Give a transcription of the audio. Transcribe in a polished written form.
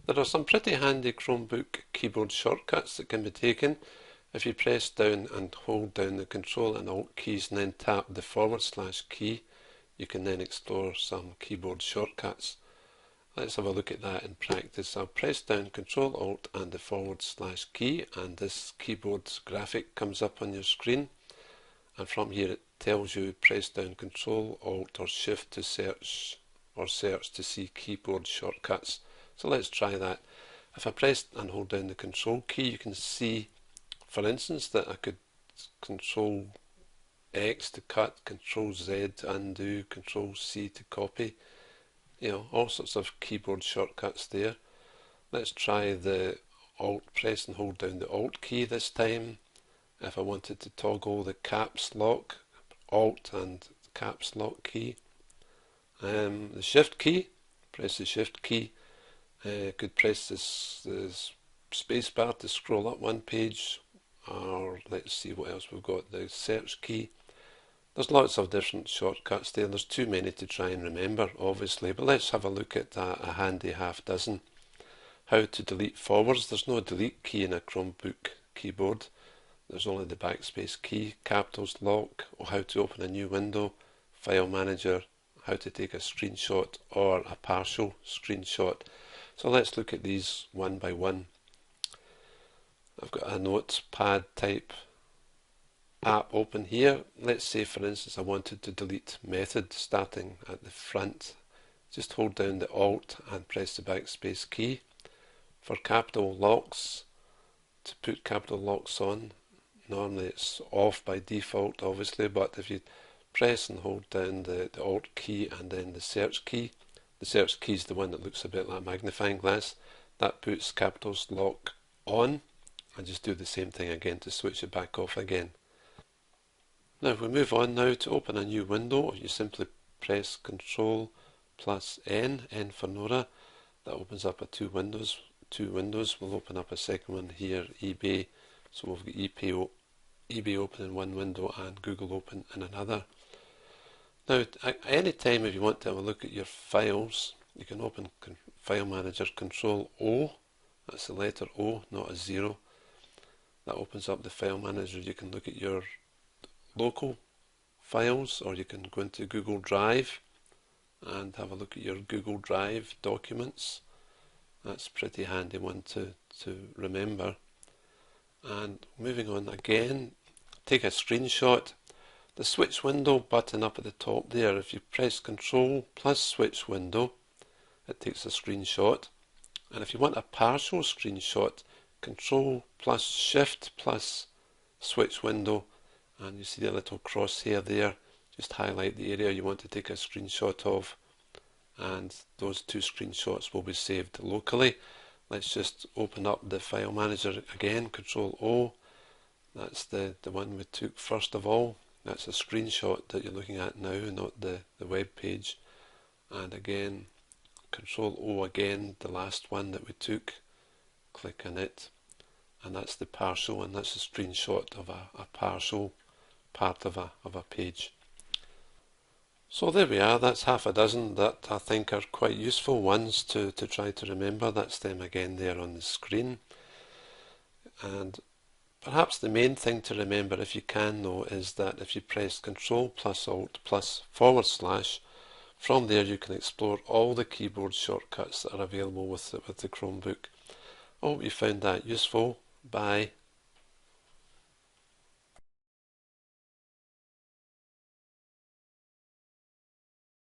There are some pretty handy Chromebook keyboard shortcuts that can be taken. If you press down and hold down the Control and Alt keys and then tap the / key, you can then explore some keyboard shortcuts. Let's have a look at that in practice. I'll press down Control Alt and the / key, and this keyboard graphic comes up on your screen. And from here it tells you press down Control Alt or Shift to search, or search to see keyboard shortcuts. So let's try that. If I press and hold down the Control key, you can see, for instance, that I could Control X to cut, Control Z to undo, Control C to copy. You know, all sorts of keyboard shortcuts there. Let's try the Alt, press and hold down the Alt key this time. If I wanted to toggle the caps lock, Alt and caps lock key. The Shift key, press the Shift key. Could press the space bar to scroll up one page, or let's see what else we've got, the search key. There's lots of different shortcuts there. There's too many to try and remember, obviously, but let's have a look at a handy half dozen. How to delete forwards. There's no delete key in a Chromebook keyboard. There's only the backspace key, capitals lock, or how to open a new window, file manager, how to take a screenshot or a partial screenshot. So let's look at these one by one. I've got a notepad type app open here. Let's say, for instance, I wanted to delete method starting at the front. Just hold down the Alt and press the backspace key. For capital locks, to put capital locks on, normally it's off by default, obviously, but if you press and hold down the Alt key and then the search key, the search key is the one that looks a bit like a magnifying glass, that puts capitals lock on, and just do the same thing again to switch it back off again. Now if we move on now to open a new window, you simply press Control plus N for Nora. That opens up two windows. We'll open up a second one here, eBay. So we've got eBay open in one window and Google open in another. Now, at any time if you want to have a look at your files, you can open File Manager Control O. That's the letter O, not a 0. That opens up the File Manager. You can look at your local files, or you can go into Google Drive and have a look at your Google Drive documents. That's a pretty handy one to remember. And moving on again, take a screenshot. The switch window button up at the top there, if you press Control plus switch window, it takes a screenshot. And if you want a partial screenshot, Control plus Shift plus switch window, and you see the little crosshair there, just highlight the area you want to take a screenshot of, and those two screenshots will be saved locally. Let's just open up the file manager again, Control O. That's the one we took first of all. That's a screenshot that you're looking at now, not the web page. And again, Control O again, the last one that we took. Click on it, and that's the partial, and that's a screenshot of a partial part of a page. So there we are. That's half a dozen that I think are quite useful ones to try to remember. That's them again there on the screen. And perhaps the main thing to remember, if you can though, is that if you press Control plus Alt plus /, from there you can explore all the keyboard shortcuts that are available with the Chromebook. I hope you found that useful. Bye.